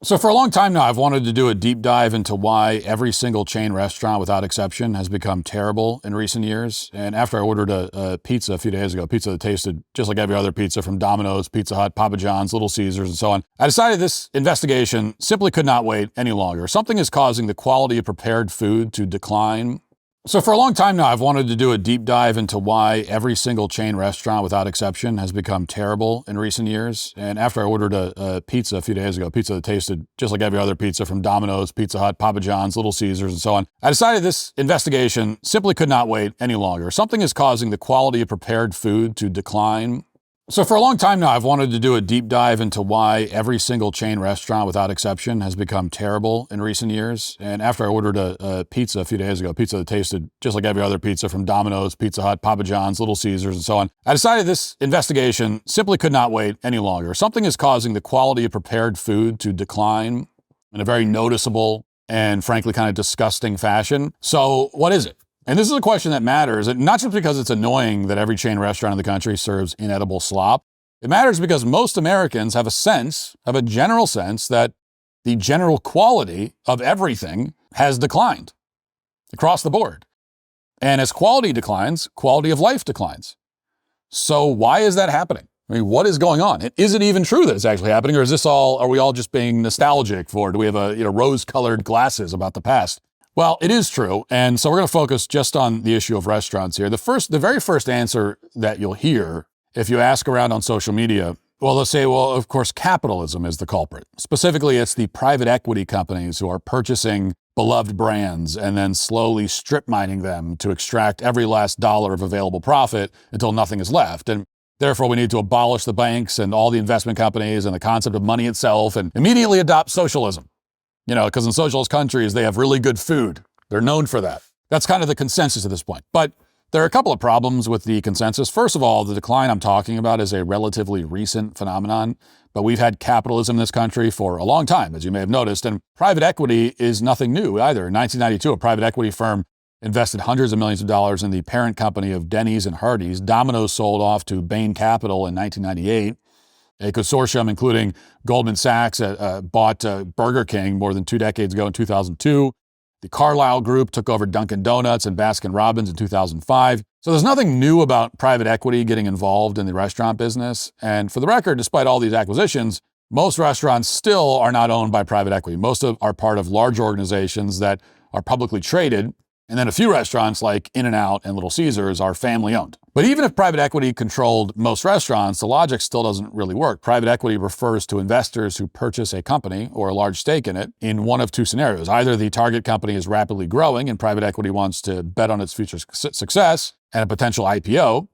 So for a long time now, I've wanted to do a deep dive into why every single chain restaurant, without exception, has become terrible in recent years. And after I ordered a pizza a few days ago, pizza that tasted just like every other pizza from Domino's, Pizza Hut, Papa John's, Little Caesars, and so on, I decided this investigation simply could not wait any longer. Something is causing the quality of prepared food to decline. So for a long time now, I've wanted to do a deep dive into why every single chain restaurant, without exception, has become terrible in recent years. And after I ordered a pizza a few days ago, pizza that tasted just like every other pizza from Domino's, Pizza Hut, Papa John's, Little Caesars, and so on, I decided this investigation simply could not wait any longer. Something is causing the quality of prepared food to decline. So for a long time now, I've wanted to do a deep dive into why every single chain restaurant, without exception, has become terrible in recent years. And after I ordered a pizza a few days ago, pizza that tasted just like every other pizza from Domino's, Pizza Hut, Papa John's, Little Caesars, and so on, I decided this investigation simply could not wait any longer. Something is causing the quality of prepared food to decline in a very noticeable and frankly kind of disgusting fashion. So what is it? And this is a question that matters, and not just because it's annoying that every chain restaurant in the country serves inedible slop. It matters because most Americans have a general sense that the general quality of everything has declined across the board. And as quality declines, quality of life declines. So why is that happening? I mean, what is going on? And is it even true that it's actually happening, or are we all just being nostalgic do we have rose-colored glasses about the past? Well, it is true, and so we're going to focus just on the issue of restaurants here. The very first answer that you'll hear if you ask around on social media, well, they'll say, well, of course, capitalism is the culprit. Specifically, it's the private equity companies who are purchasing beloved brands and then slowly strip mining them to extract every last dollar of available profit until nothing is left. And therefore, we need to abolish the banks and all the investment companies and the concept of money itself and immediately adopt socialism. Because in socialist countries, they have really good food. They're known for that. That's kind of the consensus at this point. But there are a couple of problems with the consensus. First of all, the decline I'm talking about is a relatively recent phenomenon, but we've had capitalism in this country for a long time, as you may have noticed, and private equity is nothing new either. In 1992, a private equity firm invested hundreds of millions of dollars in the parent company of Denny's and Hardee's. Domino's sold off to Bain Capital in 1998. A consortium, including Goldman Sachs, bought Burger King more than 2 decades ago in 2002. The Carlyle Group took over Dunkin' Donuts and Baskin-Robbins in 2005. So there's nothing new about private equity getting involved in the restaurant business. And for the record, despite all these acquisitions, most restaurants still are not owned by private equity. Most are part of large organizations that are publicly traded. And then a few restaurants like In-N-Out and Little Caesars are family owned. But even if private equity controlled most restaurants, the logic still doesn't really work. Private equity refers to investors who purchase a company or a large stake in it in one of two scenarios. Either the target company is rapidly growing and private equity wants to bet on its future success and a potential IPO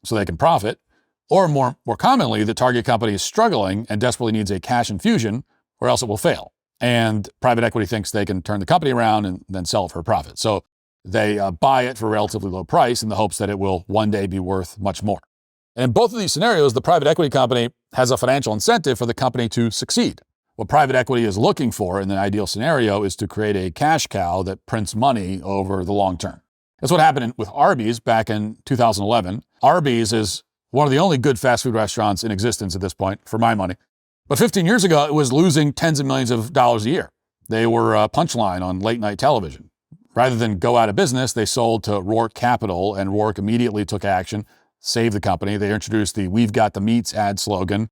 so they can profit, or more commonly, the target company is struggling and desperately needs a cash infusion or else it will fail. And private equity thinks they can turn the company around and then sell it for a profit. So they buy it for a relatively low price in the hopes that it will one day be worth much more. And in both of these scenarios, the private equity company has a financial incentive for the company to succeed. What private equity is looking for in the ideal scenario is to create a cash cow that prints money over the long term. That's what happened with Arby's back in 2011. Arby's is one of the only good fast food restaurants in existence at this point, for my money. But 15 years ago, it was losing tens of millions of dollars a year. They were a punchline on late night television. Rather than go out of business, they sold to Roark Capital, and Roark immediately took action, saved the company. They introduced the "We've Got the Meats" ad slogan,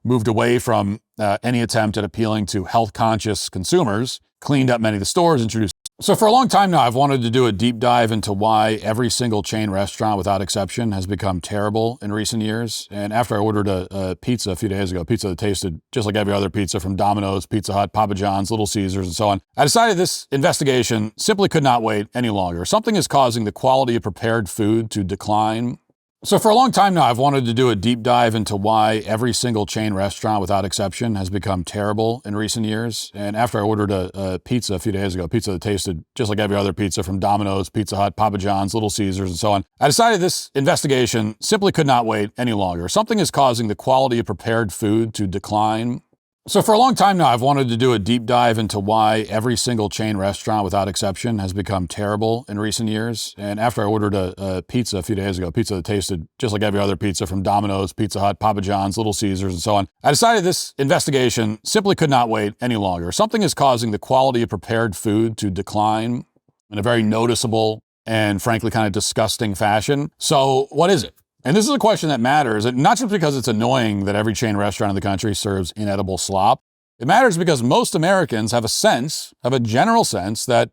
moved away from any attempt at appealing to health-conscious consumers, cleaned up many of the stores, introduced. So for a long time now, I've wanted to do a deep dive into why every single chain restaurant, without exception, has become terrible in recent years. And after I ordered a pizza a few days ago, pizza that tasted just like every other pizza from Domino's, Pizza Hut, Papa John's, Little Caesars, and so on, I decided this investigation simply could not wait any longer. Something is causing the quality of prepared food to decline. So for a long time now, I've wanted to do a deep dive into why every single chain restaurant, without exception, has become terrible in recent years. And after I ordered a pizza a few days ago, pizza that tasted just like every other pizza from Domino's, Pizza Hut, Papa John's, Little Caesars, and so on, I decided this investigation simply could not wait any longer. Something is causing the quality of prepared food to decline So for a long time now, I've wanted to do a deep dive into why every single chain restaurant, without exception, has become terrible in recent years. And after I ordered a pizza a few days ago, pizza that tasted just like every other pizza from Domino's, Pizza Hut, Papa John's, Little Caesars, and so on, I decided this investigation simply could not wait any longer. Something is causing the quality of prepared food to decline in a very noticeable and frankly kind of disgusting fashion. So what is it? And this is a question that matters, and not just because it's annoying that every chain restaurant in the country serves inedible slop. It matters because most Americans have a general sense that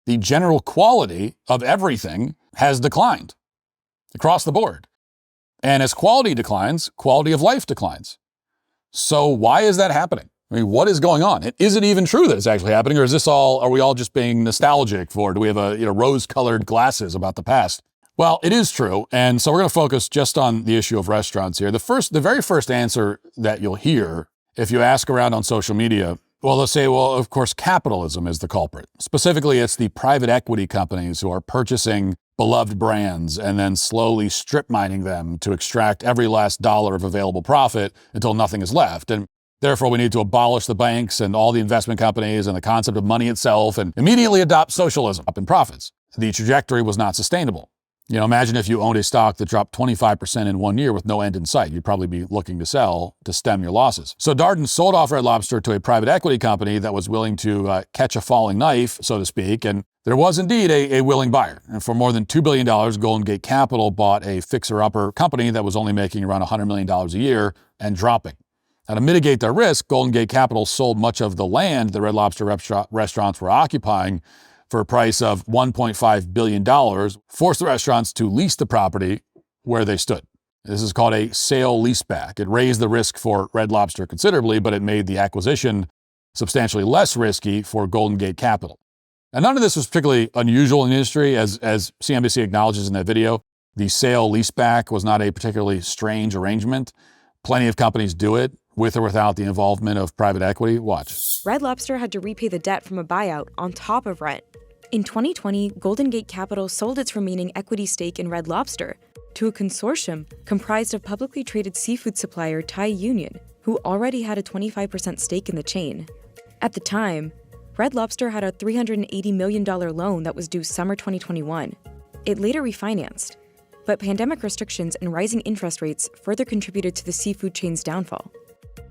the general quality of everything has declined across the board. And as quality declines, quality of life declines. So why is that happening? I mean, what is going on? Is it even true that it's actually happening, or are we all just being nostalgic do we have rose-colored glasses about the past? Well, it is true, and so we're going to focus just on the issue of restaurants here. The very first answer that you'll hear if you ask around on social media, well, they'll say, well, of course, capitalism is the culprit. Specifically, it's the private equity companies who are purchasing beloved brands and then slowly strip mining them to extract every last dollar of available profit until nothing is left. And therefore, we need to abolish the banks and all the investment companies and the concept of money itself and immediately adopt socialism up in profits. The trajectory was not sustainable. Imagine if you owned a stock that dropped 25% in 1 year with no end in sight. You'd probably be looking to sell to stem your losses. So Darden sold off Red Lobster to a private equity company that was willing to catch a falling knife, so to speak. And there was indeed a willing buyer. And for more than $2 billion, Golden Gate Capital bought a fixer-upper company that was only making around $100 million a year and dropping. Now, to mitigate their risk, Golden Gate Capital sold much of the land the Red Lobster restaurants were occupying for a price of $1.5 billion, forced the restaurants to lease the property where they stood. This is called a sale leaseback. It raised the risk for Red Lobster considerably, but it made the acquisition substantially less risky for Golden Gate Capital. Now, none of this was particularly unusual in the industry, as CNBC acknowledges in that video. The sale leaseback was not a particularly strange arrangement. Plenty of companies do it, with or without the involvement of private equity. Watch. Red Lobster had to repay the debt from a buyout on top of rent. In 2020, Golden Gate Capital sold its remaining equity stake in Red Lobster to a consortium comprised of publicly traded seafood supplier Thai Union, who already had a 25% stake in the chain. At the time, Red Lobster had a $380 million loan that was due summer 2021. It later refinanced, but pandemic restrictions and rising interest rates further contributed to the seafood chain's downfall.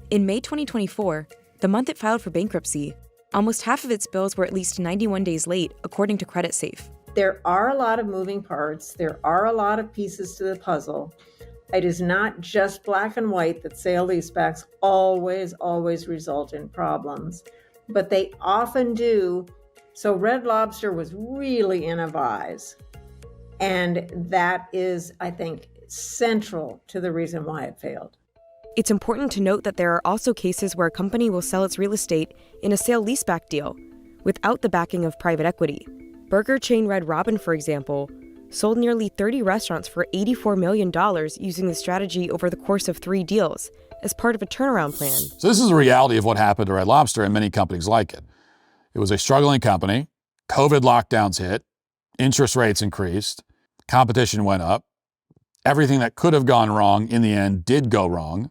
In May 2024, the month it filed for bankruptcy, almost half of its bills were at least 91 days late, according to CreditSafe. There are a lot of moving parts. There are a lot of pieces to the puzzle. It is not just black and white that sale leasebacks always result in problems, but they often do. So Red Lobster was really in a vise. And that is, I think, central to the reason why it failed. It's important to note that there are also cases where a company will sell its real estate in a sale-leaseback deal without the backing of private equity. Burger chain Red Robin, for example, sold nearly 30 restaurants for $84 million using the strategy over the course of 3 deals as part of a turnaround plan. So this is the reality of what happened to Red Lobster and many companies like it. It was a struggling company. COVID lockdowns hit. Interest rates increased. Competition went up. Everything that could have gone wrong in the end did go wrong.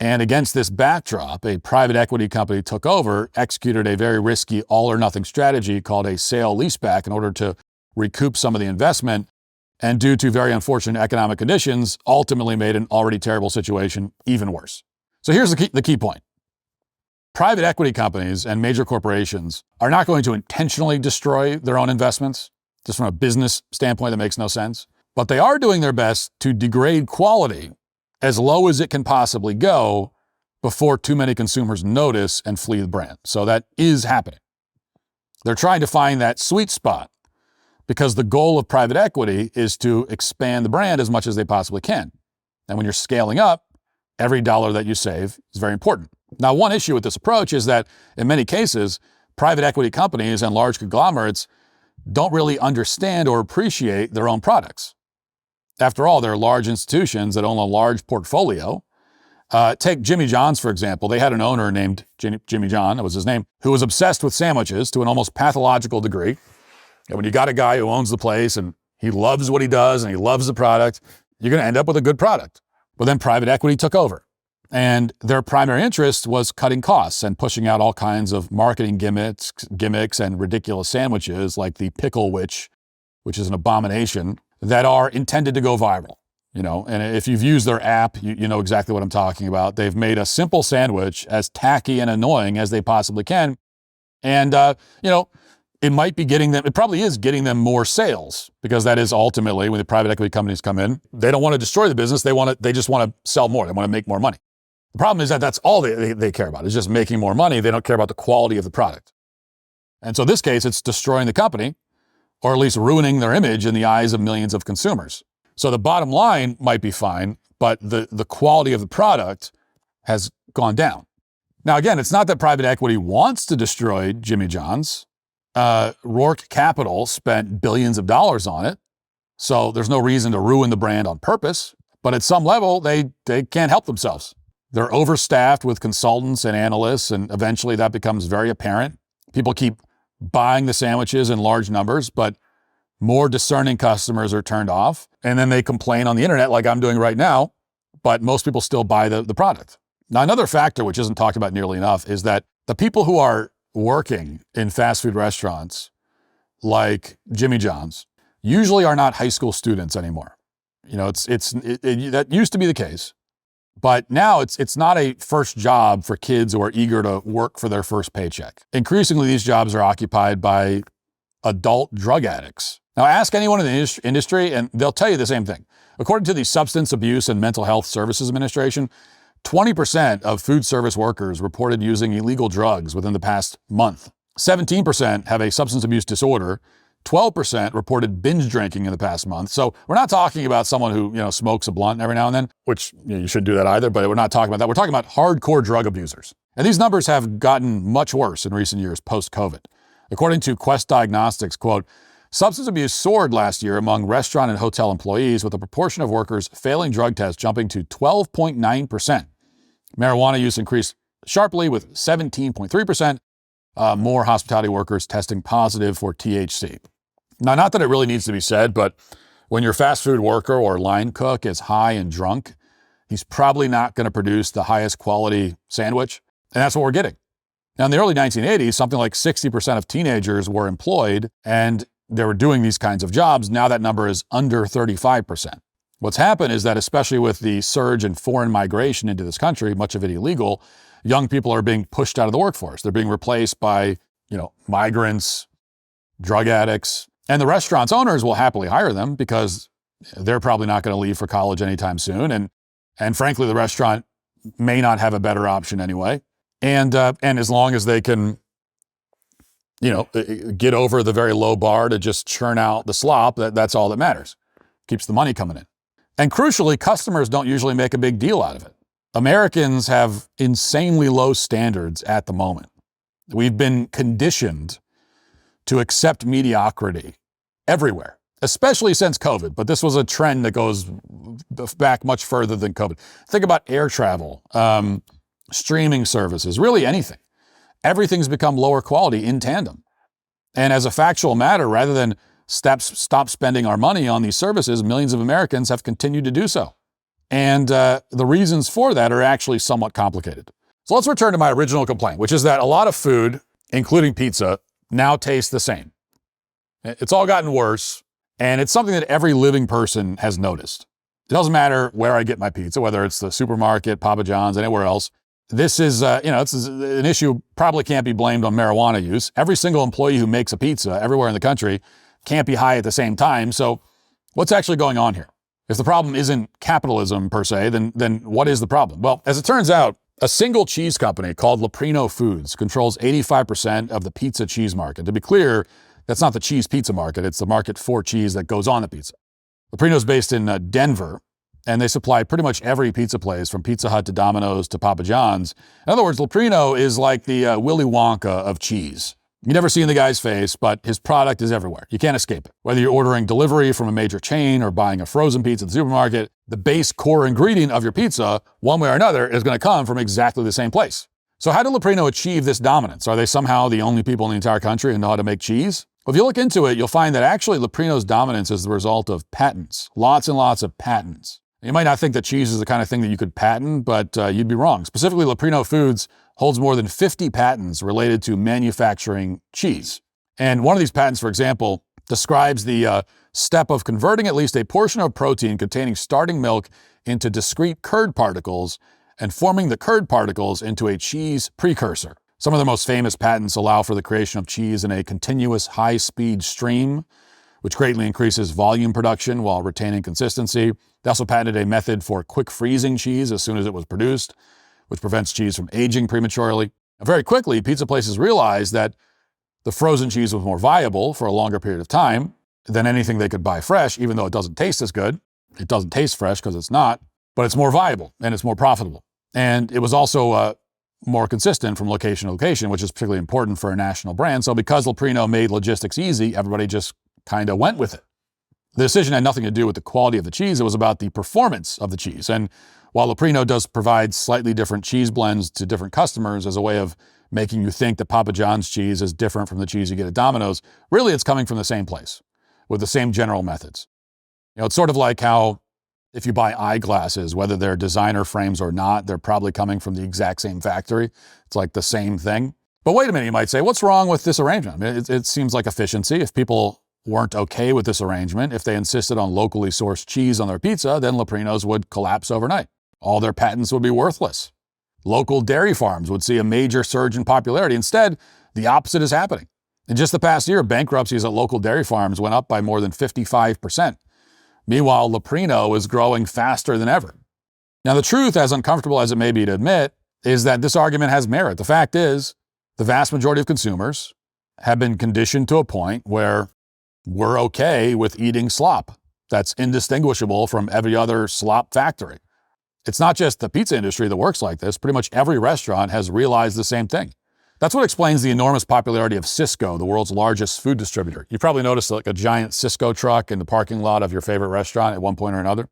And against this backdrop, a private equity company took over, executed a very risky all-or-nothing strategy called a sale-leaseback in order to recoup some of the investment, and due to very unfortunate economic conditions, ultimately made an already terrible situation even worse. So here's the key point. Private equity companies and major corporations are not going to intentionally destroy their own investments, just from a business standpoint that makes no sense, but they are doing their best to degrade quality as low as it can possibly go before too many consumers notice and flee the brand. So that is happening. They're trying to find that sweet spot because the goal of private equity is to expand the brand as much as they possibly can. And when you're scaling up, every dollar that you save is very important. Now, one issue with this approach is that in many cases, private equity companies and large conglomerates don't really understand or appreciate their own products. After all, they're large institutions that own a large portfolio. Take Jimmy John's, for example. They had an owner named Jimmy John, that was his name, who was obsessed with sandwiches to an almost pathological degree. And when you got a guy who owns the place and he loves what he does and he loves the product, you're going to end up with a good product. But then private equity took over. And their primary interest was cutting costs and pushing out all kinds of marketing gimmicks and ridiculous sandwiches like the Pickle Witch, which is an abomination, that are intended to go viral. And if you've used their app, you know exactly what I'm talking about. They've made a simple sandwich as tacky and annoying as they possibly can. And, it probably is getting them more sales, because that is ultimately when the private equity companies come in, they don't want to destroy the business. They just want to sell more. They want to make more money. The problem is that that's all they care about, is just making more money. They don't care about the quality of the product. And so in this case, it's destroying the company, or at least ruining their image in the eyes of millions of consumers. So the bottom line might be fine, but the quality of the product has gone down. Now, again, it's not that private equity wants to destroy Jimmy John's. Roark Capital spent billions of dollars on it, so there's no reason to ruin the brand on purpose. But at some level, they can't help themselves. They're overstaffed with consultants and analysts, and eventually that becomes very apparent. People keep buying the sandwiches in large numbers, but more discerning customers are turned off, and then they complain on the internet like I'm doing right now, but most people still buy the product. Now, another factor which isn't talked about nearly enough is that the people who are working in fast food restaurants like Jimmy John's usually are not high school students anymore. That used to be the case. But now it's not a first job for kids who are eager to work for their first paycheck. Increasingly, these jobs are occupied by adult drug addicts. Now, ask anyone in the industry, and they'll tell you the same thing. According to the Substance Abuse and Mental Health Services Administration, 20% of food service workers reported using illegal drugs within the past month. 17% have a substance abuse disorder. 12% reported binge drinking in the past month. So we're not talking about someone who, smokes a blunt every now and then, which you shouldn't do that either, but we're not talking about that. We're talking about hardcore drug abusers. And these numbers have gotten much worse in recent years post-COVID. According to Quest Diagnostics, quote, substance abuse soared last year among restaurant and hotel employees, with the proportion of workers failing drug tests jumping to 12.9%. Marijuana use increased sharply with 17.3%, more hospitality workers testing positive for THC. Now, not that it really needs to be said, but when your fast food worker or line cook is high and drunk, he's probably not going to produce the highest quality sandwich. And that's what we're getting. Now, in the early 1980s, something like 60% of teenagers were employed and they were doing these kinds of jobs. Now that number is under 35%. What's happened is that, especially with the surge in foreign migration into this country, much of it illegal, young people are being pushed out of the workforce. They're being replaced by, migrants, drug addicts, and the restaurant's owners will happily hire them because they're probably not going to leave for college anytime soon. And frankly, the restaurant may not have a better option anyway. And as long as they can, get over the very low bar to just churn out the slop, that's all that matters. Keeps the money coming in. And crucially, customers don't usually make a big deal out of it. Americans have insanely low standards at the moment. We've been conditioned to accept mediocrity everywhere, especially since COVID. But this was a trend that goes back much further than COVID. Think about air travel, streaming services, really anything. Everything's become lower quality in tandem. And as a factual matter, rather than stop spending our money on these services, millions of Americans have continued to do so. And the reasons for that are actually somewhat complicated. So let's return to my original complaint, which is that a lot of food, including pizza, now tastes the same. It's all gotten worse, and it's something that every living person has noticed. It doesn't matter where I get my pizza, whether it's the supermarket, Papa John's, anywhere else. This is, it's an issue probably can't be blamed on marijuana use. Every single employee who makes a pizza everywhere in the country can't be high at the same time. So what's actually going on here? If the problem isn't capitalism per se, then what is the problem? Well, as it turns out, a single cheese company called Leprino Foods controls 85% of the pizza cheese market. To be clear, that's not the cheese pizza market. It's the market for cheese that goes on the pizza. Leprino's based in Denver, and they supply pretty much every pizza place from Pizza Hut to Domino's to Papa John's. In other words, Leprino is like the Willy Wonka of cheese. You never see in the guy's face, but his product is everywhere. You can't escape it. Whether you're ordering delivery from a major chain or buying a frozen pizza at the supermarket, the base core ingredient of your pizza, one way or another, is going to come from exactly the same place. So how did Leprino achieve this dominance? Are they somehow the only people in the entire country who know how to make cheese? Well, if you look into it, you'll find that actually Leprino's dominance is the result of patents, lots and lots of patents. You might not think that cheese is the kind of thing that you could patent, but you'd be wrong. Specifically, Leprino Foods holds more than 50 patents related to manufacturing cheese. And one of these patents, for example, describes the step of converting at least a portion of protein containing starting milk into discrete curd particles and forming the curd particles into a cheese precursor. Some of the most famous patents allow for the creation of cheese in a continuous high-speed stream, which greatly increases volume production while retaining consistency. They also patented a method for quick freezing cheese as soon as it was produced, which prevents cheese from aging prematurely. And very quickly, pizza places realized that the frozen cheese was more viable for a longer period of time than anything they could buy fresh, even though it doesn't taste as good. It doesn't taste fresh because it's not, but it's more viable and it's more profitable. And it was also more consistent from location to location, which is particularly important for a national brand. So because Leprino made logistics easy, everybody just kind of went with it. The decision had nothing to do with the quality of the cheese. It was about the performance of the cheese. And while Leprino does provide slightly different cheese blends to different customers as a way of making you think that Papa John's cheese is different from the cheese you get at Domino's, really it's coming from the same place with the same general methods. It's sort of like how if you buy eyeglasses, whether they're designer frames or not, they're probably coming from the exact same factory. It's like the same thing. But wait a minute, you might say, what's wrong with this arrangement? I mean, it seems like efficiency. If people weren't okay with this arrangement, if they insisted on locally sourced cheese on their pizza, then Leprino's would collapse overnight. All their patents would be worthless. Local dairy farms would see a major surge in popularity. Instead, the opposite is happening. In just the past year, bankruptcies at local dairy farms went up by more than 55%. Meanwhile, Leprino is growing faster than ever. Now, the truth, as uncomfortable as it may be to admit, is that this argument has merit. The fact is, the vast majority of consumers have been conditioned to a point where we're okay with eating slop that's indistinguishable from every other slop factory. It's not just the pizza industry that works like this. Pretty much every restaurant has realized the same thing. That's what explains the enormous popularity of Sysco, the world's largest food distributor. You probably noticed like a giant Sysco truck in the parking lot of your favorite restaurant at one point or another.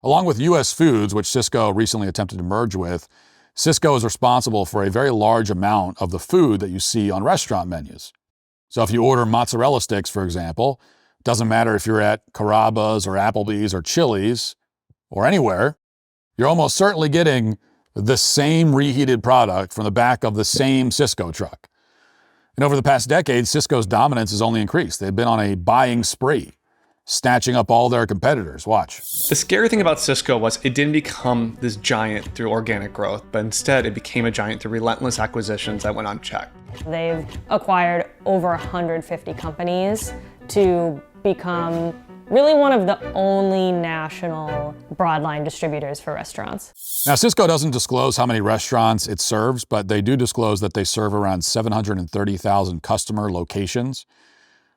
Along with US Foods, which Sysco recently attempted to merge with, Sysco is responsible for a very large amount of the food that you see on restaurant menus. So if you order mozzarella sticks, for example, it doesn't matter if you're at Carrabba's or Applebee's or Chili's or anywhere, you're almost certainly getting the same reheated product from the back of the same Sysco truck. And over the past decade, Sysco's dominance has only increased. They've been on a buying spree, snatching up all their competitors. Watch. The scary thing about Sysco was it didn't become this giant through organic growth, but instead it became a giant through relentless acquisitions that went unchecked. They've acquired over 150 companies to become really one of the only national broadline distributors for restaurants. Now, Sysco doesn't disclose how many restaurants it serves, but they do disclose that they serve around 730,000 customer locations,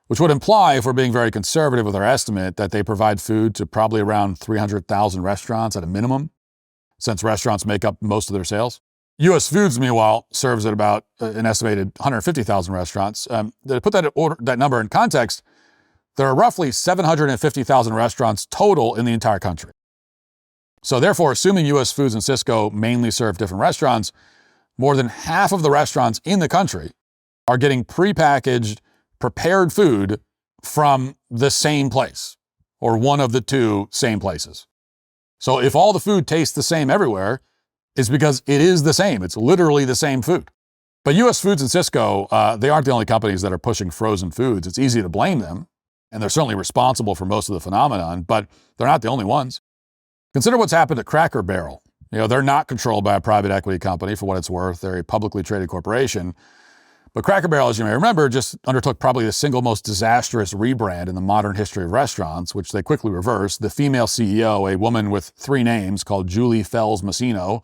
which would imply, if we're being very conservative with our estimate, that they provide food to probably around 300,000 restaurants at a minimum, since restaurants make up most of their sales. US Foods, meanwhile, serves at about an estimated 150,000 restaurants. To put that number in context, there are roughly 750,000 restaurants total in the entire country. So therefore, assuming US Foods and Sysco mainly serve different restaurants, more than half of the restaurants in the country are getting prepackaged, prepared food from the same place, or one of the two same places. So if all the food tastes the same everywhere, it's because it is the same. It's literally the same food. But US Foods and Sysco, they aren't the only companies that are pushing frozen foods. It's easy to blame them, and they're certainly responsible for most of the phenomenon, but they're not the only ones. Consider what's happened at Cracker Barrel. They're not controlled by a private equity company, for what it's worth. They're a publicly traded corporation. But Cracker Barrel, as you may remember, just undertook probably the single most disastrous rebrand in the modern history of restaurants, which they quickly reversed. The female CEO, a woman with 3 names called Julie Fells Massino,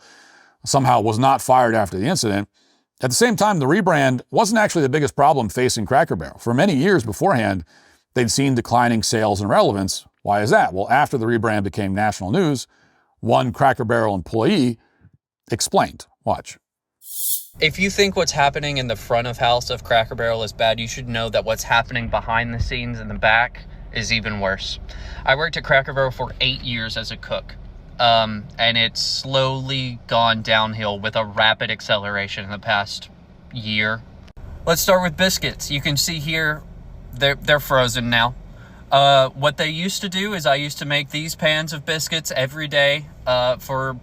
somehow was not fired after the incident. At the same time, the rebrand wasn't actually the biggest problem facing Cracker Barrel. For many years beforehand, they'd seen declining sales and relevance. Why is that? Well, after the rebrand became national news, one Cracker Barrel employee explained. Watch. If you think what's happening in the front of house of Cracker Barrel is bad, you should know that what's happening behind the scenes in the back is even worse. I worked at Cracker Barrel for 8 years as a cook, and it's slowly gone downhill with a rapid acceleration in the past year. Let's start with biscuits. You can see here, they're frozen now. What they used to do is I used to make these pans of biscuits every day for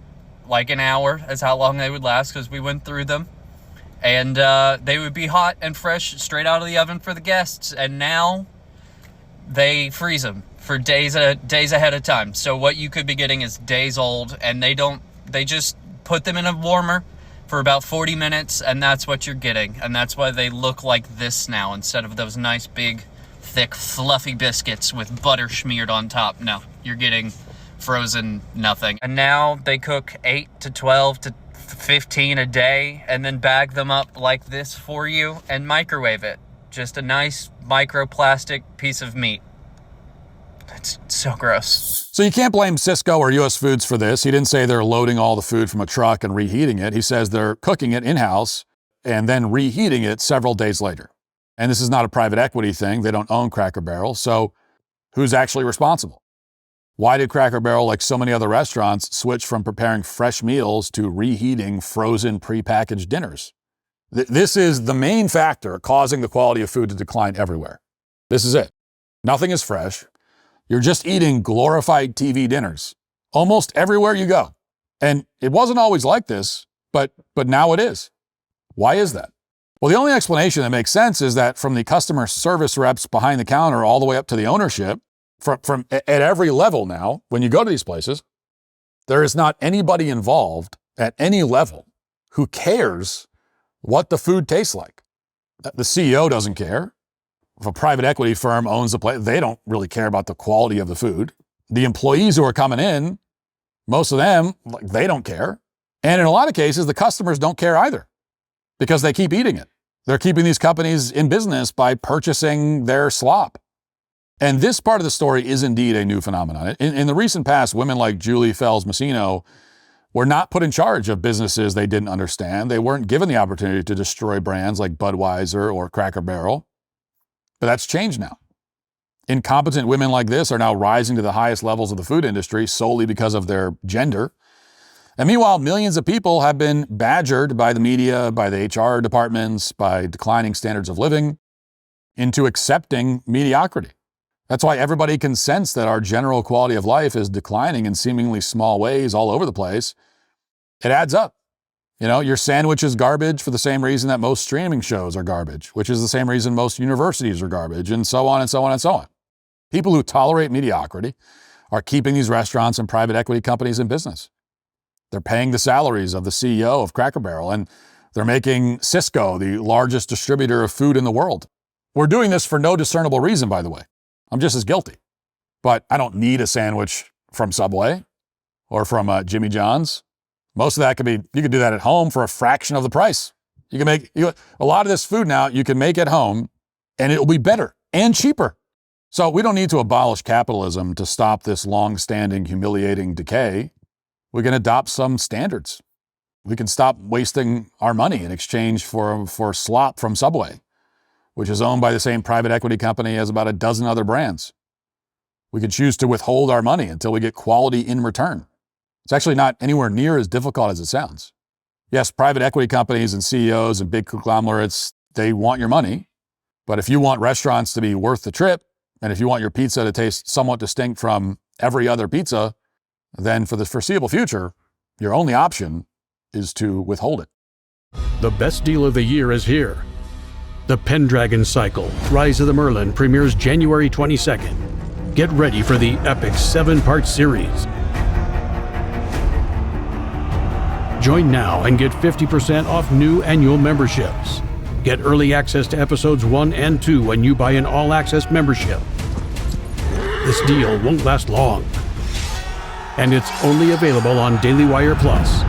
like an hour, is how long they would last, because we went through them. And they would be hot and fresh straight out of the oven for the guests. And now they freeze them for days ahead of time. So what you could be getting is days old, and they just put them in a warmer for about 40 minutes, and that's what you're getting. And that's why they look like this now, instead of those nice big thick fluffy biscuits with butter smeared on top. No, you're getting frozen nothing. And now they cook 8 to 12 to 15 a day, and then bag them up like this for you and microwave it. Just a nice microplastic piece of meat. It's so gross. So you can't blame Sysco or US Foods for this. He didn't say they're loading all the food from a truck and reheating it. He says they're cooking it in-house and then reheating it several days later. And this is not a private equity thing. They don't own Cracker Barrel. So who's actually responsible? Why did Cracker Barrel, like so many other restaurants, switch from preparing fresh meals to reheating frozen prepackaged dinners? This is the main factor causing the quality of food to decline everywhere. This is it. Nothing is fresh. You're just eating glorified TV dinners almost everywhere you go. And it wasn't always like this, but now it is. Why is that? Well, the only explanation that makes sense is that from the customer service reps behind the counter all the way up to the ownership, from at every level now, when you go to these places, there is not anybody involved at any level who cares what the food tastes like. The CEO doesn't care. If a private equity firm owns the place, they don't really care about the quality of the food. The employees who are coming in, most of them, they don't care. And in a lot of cases, the customers don't care either because they keep eating it. They're keeping these companies in business by purchasing their slop. And this part of the story is indeed a new phenomenon. In the recent past, women like Julie Fells-Massino were not put in charge of businesses they didn't understand. They weren't given the opportunity to destroy brands like Budweiser or Cracker Barrel. But that's changed now. Incompetent women like this are now rising to the highest levels of the food industry solely because of their gender. And meanwhile, millions of people have been badgered by the media, by the HR departments, by declining standards of living into accepting mediocrity. That's why everybody can sense that our general quality of life is declining in seemingly small ways all over the place. It adds up. You know, your sandwich is garbage for the same reason that most streaming shows are garbage, which is the same reason most universities are garbage, and so on and so on and so on. People who tolerate mediocrity are keeping these restaurants and private equity companies in business. They're paying the salaries of the CEO of Cracker Barrel, and they're making Sysco the largest distributor of food in the world. We're doing this for no discernible reason, by the way. I'm just as guilty. But I don't need a sandwich from Subway or from Jimmy John's. Most of that you could do that at home for a fraction of the price. You can make a lot of this food now, you can make at home and it will be better and cheaper. So we don't need to abolish capitalism to stop this long-standing, humiliating decay. We can adopt some standards. We can stop wasting our money in exchange for slop from Subway, which is owned by the same private equity company as about a dozen other brands. We can choose to withhold our money until we get quality in return. It's actually not anywhere near as difficult as it sounds. Yes, private equity companies and CEOs and big conglomerates, they want your money. But if you want restaurants to be worth the trip, and if you want your pizza to taste somewhat distinct from every other pizza, then for the foreseeable future, your only option is to withhold it. The best deal of the year is here. The Pendragon Cycle, Rise of the Merlin premieres January 22nd. Get ready for the epic 7-part series. Join now and get 50% off new annual memberships. Get early access to episodes 1 and 2 when you buy an all-access membership. This deal won't last long. And it's only available on Daily Wire Plus.